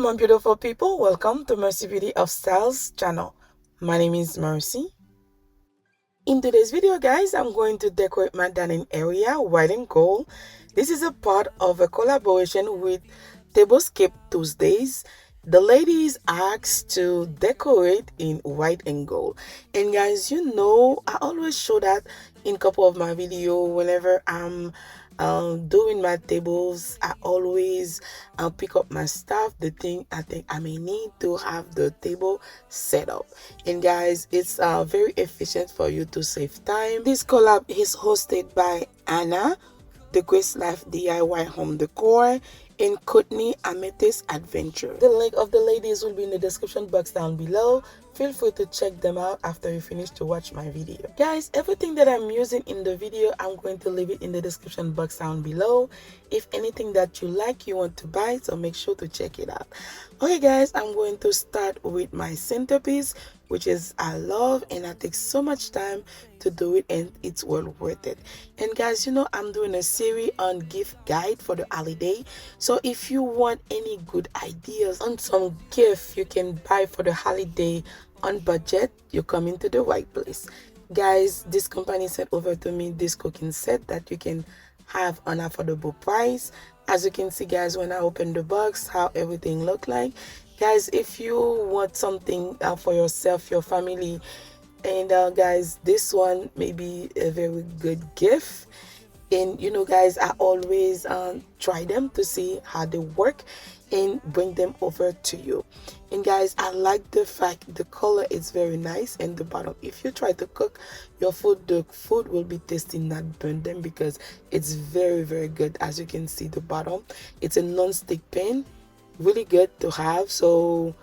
my beautiful people, welcome to Mercy Beauty of Styles channel. My name is Mercy. In today's video guys, I'm going to decorate my dining area white and gold. This is a part of a collaboration with Tablescape Tuesdays. The ladies asked to decorate in white and gold, and guys, you know I always show that in a couple of my video. Whenever I'm doing my tables, I always pick up my stuff, the thing I think I may need to have the table set up. And guys, it's very efficient for you to save time. This collab is hosted by Anna, the Grace Life DIY Home Decor, in Courtney Amethyst Adventure. The link of the ladies will be in the description box down below. Feel free to check them out after you finish to watch my video. Guys, everything that I'm using in the video, I'm going to leave it in the description box down below. If anything that you like, you want to buy, so make sure to check it out. Okay guys, I'm going to start with my centerpiece, which is I love, and I take so much time to do it, and it's well worth it. And guys, you know I'm doing a series on gift guide for the holiday, so if you want any good ideas on some gift you can buy for the holiday on budget, you come into the right place. Guys, this company sent over to me this cooking set that you can have on affordable price. As you can see guys, when I open the box, how everything look like. Guys, if you want something for yourself, your family, and guys, this one may be a very good gift. And you know guys, I always try them to see how they work and bring them over to you. And guys, I like the fact the color is very nice, and the bottom, if you try to cook your food, the food will be tasty, not burn them, because it's very good. As you can see, the bottom, it's a non-stick pan, really good to have. So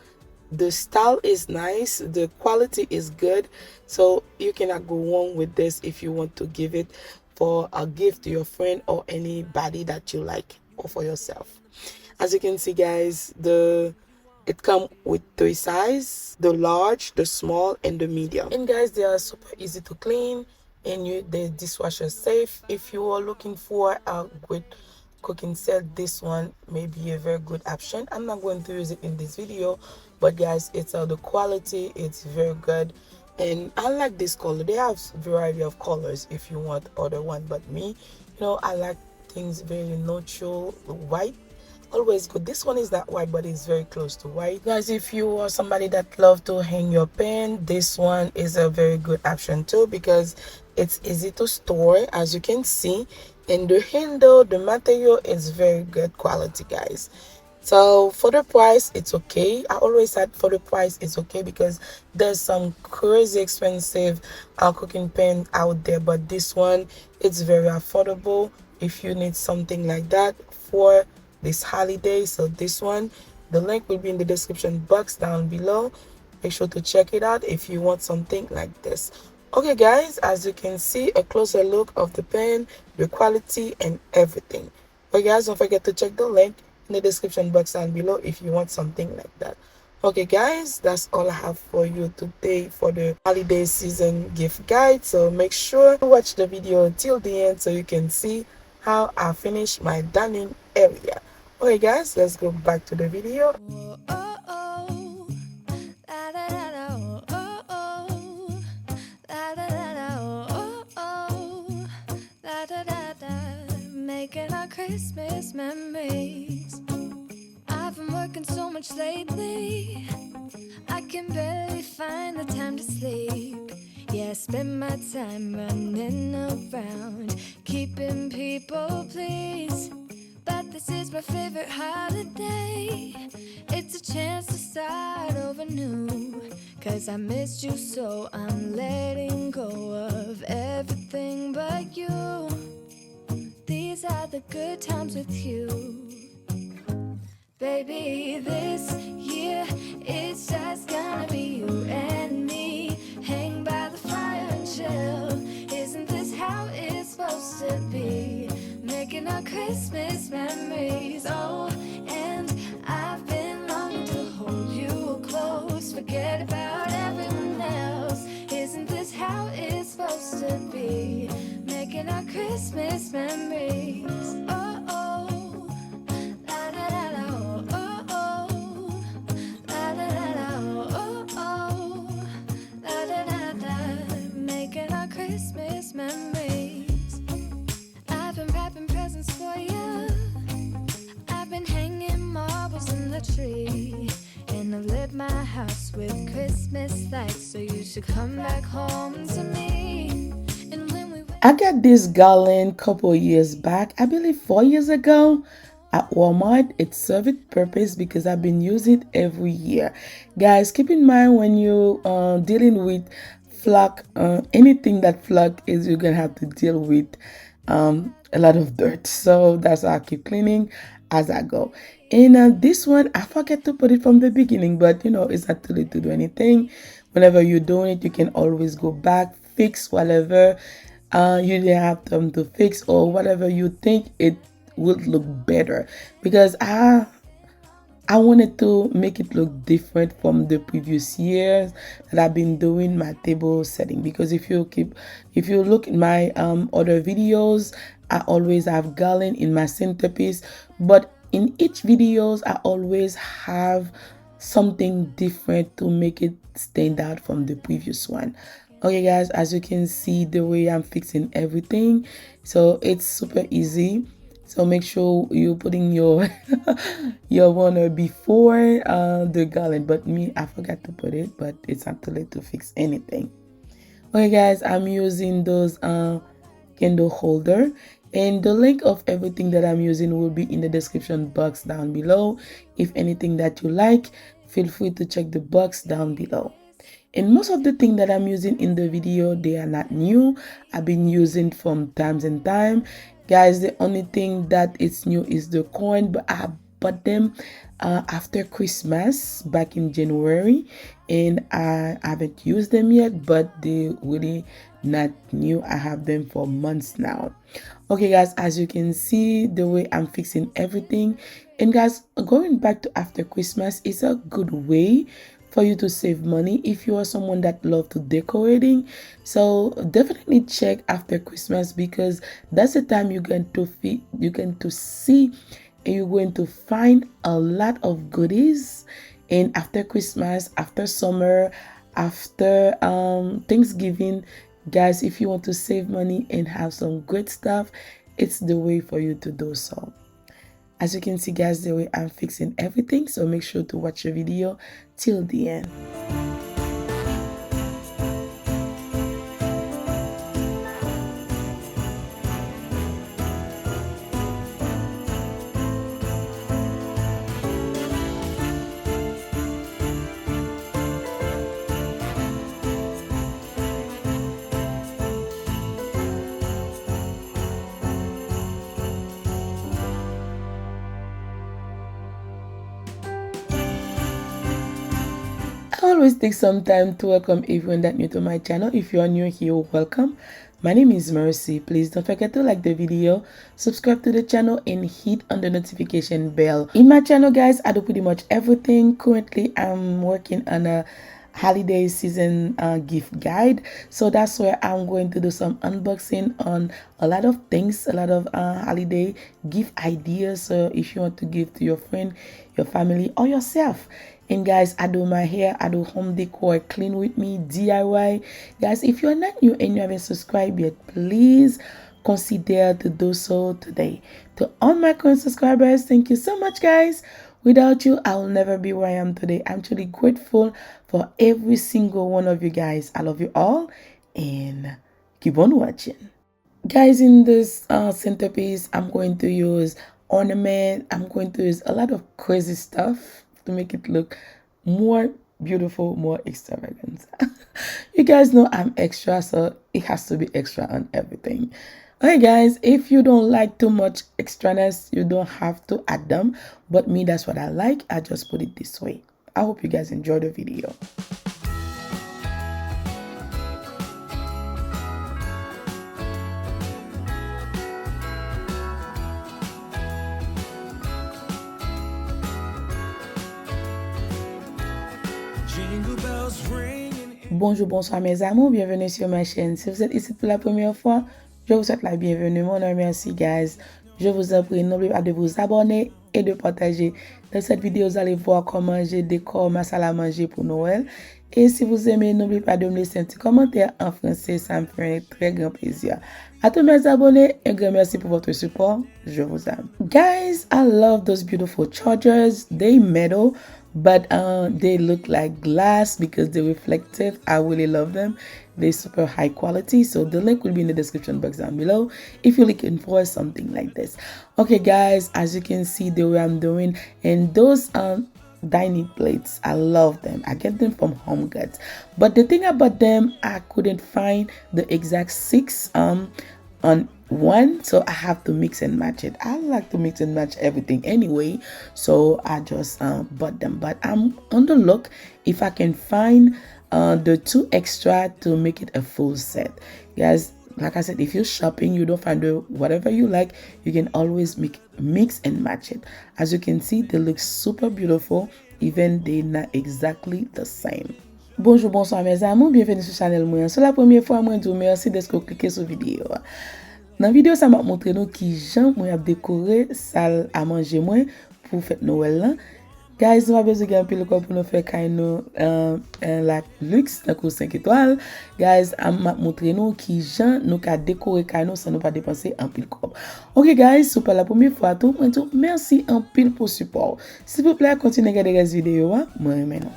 the style is nice, the quality is good, so you cannot go wrong with this if you want to give it for a gift to your friend or anybody that you like, or for yourself. As you can see guys, it comes with 3 sizes: the large, the small, and the medium. And guys, they are super easy to clean, and the dishwasher safe. If you are looking for a good cooking set, this one may be a very good option. I'm not going to use it in this video, but guys, it's the quality, it's very good. And I like this color. They have a variety of colors if you want other one, but me, you know, I like things very neutral. White always good. This one is not white, but it's very close to white. Guys, if you are somebody that love to hang your pen, this one is a very good option too, because it's easy to store, as you can see. And the handle, the material is very good quality guys. So for the price, it's okay. I always said for the price it's okay, because there's some crazy expensive cooking pen out there, but this one, it's very affordable if you need something like that for this holiday. So this one, the link will be in the description box down below. Make sure to check it out if you want something like this. Okay guys, as you can see, a closer look of the pen, the quality, and everything. But guys, don't forget to check the link in the description box down below if you want something like that. Okay guys, that's all I have for you today for the holiday season gift guide. So make sure to watch the video till the end so you can see how I finish my dining area. Okay guys, let's go back to the video. Making our Christmas memories. I've been working so much lately, I can barely find the time to sleep. Yeah, I spend my time running around, keeping people pleased. But this is my favorite holiday. It's a chance to start over new, 'cause I missed you, so I'm letting go of everything but you. These are the good times with you. Baby, this year it's just gonna be you and me. Hang by the fire and chill. Isn't this how it's supposed to be? Making our Christmas memories. Oh, and I've been longing to hold you close. Forget about everyone else. Isn't this how it's supposed to be? Making our Christmas memories. Oh, oh, la da da da, oh, oh, oh. you should come back home to me. And when we I got this garland couple years back, I believe 4 years ago at Walmart. It served its purpose because I've been using it every year. Guys, keep in mind when you dealing with flock, anything that flock is, you're gonna have to deal with a lot of dirt. So that's why I keep cleaning as I go. And this one, I forget to put it from the beginning, but you know, it's not too late to do anything. Whenever you're doing it, you can always go back, fix whatever you didn't have time to fix, or whatever you think it would look better, because I wanted to make it look different from the previous years that I've been doing my table setting. Because if you look at my other videos, I always have garland in my centerpiece, but in each videos I always have something different to make it stand out from the previous one. Okay guys, as you can see the way I'm fixing everything, so it's super easy. So make sure you're putting your your water before the garland. But me, I forgot to put it, but it's not too late to fix anything. Okay guys, I'm using those candle holder, and the link of everything that I'm using will be in the description box down below. If anything that you like, feel free to check the box down below. And most of the things that I'm using in the video, they are not new. I've been using from times and time. Guys, the only thing that is new is the coin, but I bought them after Christmas back in January, and I haven't used them yet, but they really not new. I have them for months now. Okay guys, as you can see the way I'm fixing everything. And guys, going back to after Christmas is a good way for you to save money if you are someone that love to decorating. So definitely check after Christmas, because that's the time you're going to see, and you're going to find a lot of goodies. And after Christmas, after summer, after Thanksgiving, guys, if you want to save money and have some great stuff, it's the way for you to do so. As you can see guys, the way I'm fixing everything, so make sure to watch the video till the end. I always take some time to welcome everyone that new to my channel. If you are new here, welcome. My name is Mercy. Please don't forget to like the video, subscribe to the channel, and hit on the notification bell. In my channel guys, I do pretty much everything. Currently I'm working on a holiday season gift guide, so that's where I'm going to do some unboxing on a lot of things, a lot of holiday gift ideas. So if you want to give to your friend, your family, or yourself. And guys, I do my hair, I do home decor, clean with me, DIY. Guys, if you're not new and you haven't subscribed yet, please consider to do so today. To all my current subscribers, thank you so much guys. Without you, I will never be where I am today. I'm truly grateful for every single one of you guys. I love you all, and keep on watching. Guys, in this centerpiece, I'm going to use ornament. I'm going to use a lot of crazy stuff to make it look more beautiful, more extravagant. You guys know I'm extra, so it has to be extra on everything. Okay guys, if you don't like too much extraness, you don't have to add them, but me, that's what I like. I just put it this way. I hope you guys enjoy the video. Bonjour, bonsoir mes amours, bienvenue sur ma chaîne. Si vous êtes ici pour la première fois, je vous souhaite la bienvenue. Mon nom, merci guys. Je vous en prie, n'oubliez pas de vous abonner et de partager. Dans cette vidéo, vous allez voir comment je décore ma salle à manger pour Noël. Et si vous aimez, n'oubliez pas de me laisser un petit commentaire en français, ça me fait un très grand plaisir. À tous mes abonnés, un grand merci pour votre support. Je vous aime. Guys, I love those beautiful chargers. They metal, but they look like glass because they're reflective. I really love them. They're super high quality, so the link will be in the description box down below if you're looking for something like this. Okay guys, as you can see the way I'm doing, and those dining plates, I love them. I get them from Home Goods, but the thing about them, I couldn't find the exact 6 on one, so I have to mix and match it. I like to mix and match everything anyway, so I just bought them. But I'm on the look if I can find the 2 extra to make it a full set, guys. Like I said, if you're shopping, you don't find whatever you like, you can always mix and match it. As you can see, they look super beautiful, even they're not exactly the same. Bonjour, bonsoir mes amis, bienvenue sur channel moi. C'est la première fois moi dis merci d'être cliqué sur vidéo. Dans la vidéo ça m'a montré nous qui Jean moi a décoré salle à manger moi pour fête Noël là. Guys, nous avons besoin d'un peu pour nous faire la luxe dans 5 étoiles. Guys, m'a montré nous qui Jean nous a décoré nous sans nous pas dépenser un pile corps. OK guys, c'est pas la première fois tout merci un pile pour support. S'il vous plaît, continuez à regarder les vidéos moi maintenant.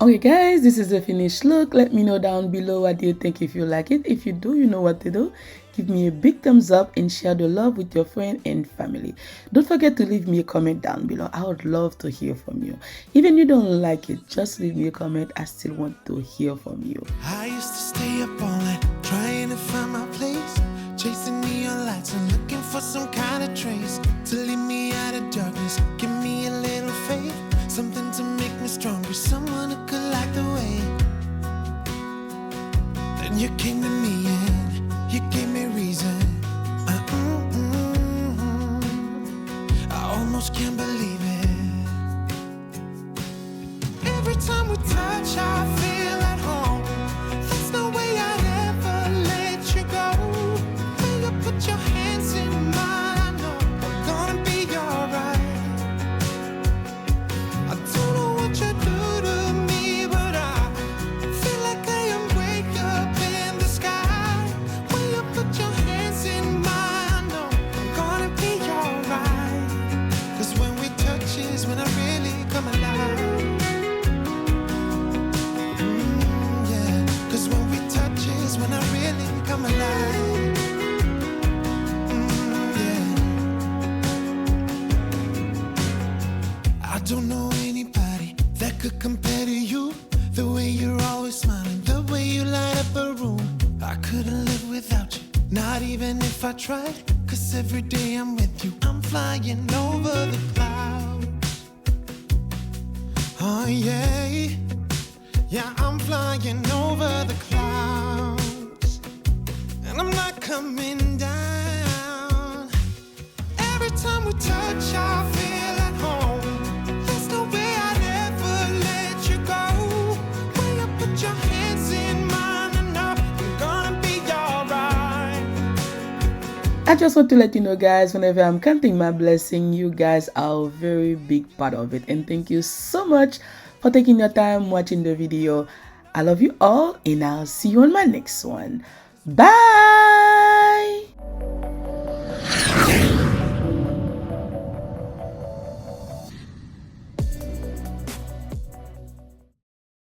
Okay guys, this is the finished look. Let me know down below what do you think, if you like it. If you do, you know what to do. Give me a big thumbs up and share the love with your friend and family. Don't forget to leave me a comment down below. I would love to hear from you. Even if you don't like it, just leave me a comment. I still want to hear from you. I used to stay up all night trying to find my place, chasing neon lights and looking for some kind of trace to lead me out of darkness. Give me a little faith, something to make me stronger, someone who could light the way. Then you came to me and you gave me reason. I almost can't believe it. Every time we touch, I feel at home. There's no way I'd ever let you go. When you put your hands in mine, I know I'm gonna be alright. I don't know what you do to me, but I feel like I am way up in the sky. When you put your hands in mine, I know I'm gonna be alright. 'Cause when we touch is when I really come alive. Yeah, 'cause when we touch is when I really come alive. Yeah. I don't know anybody that could compare to you. The way you're always smiling, the way you light up a room. I couldn't live without you, not even if I tried. 'Cause every day I'm with you, I'm flying over the clouds. Oh yeah, yeah, I'm flying over the clouds. And I'm not coming down. Every time we touch, I feel at home. There's no way I'd ever let you go. When you put your hands in mine, I know I'm gonna be alright. I just want to let you know guys, whenever I'm counting my blessing, you guys are a very big part of it, and thank you so much for taking your time watching the video. I love you all, and I'll see you on my next one. Bye.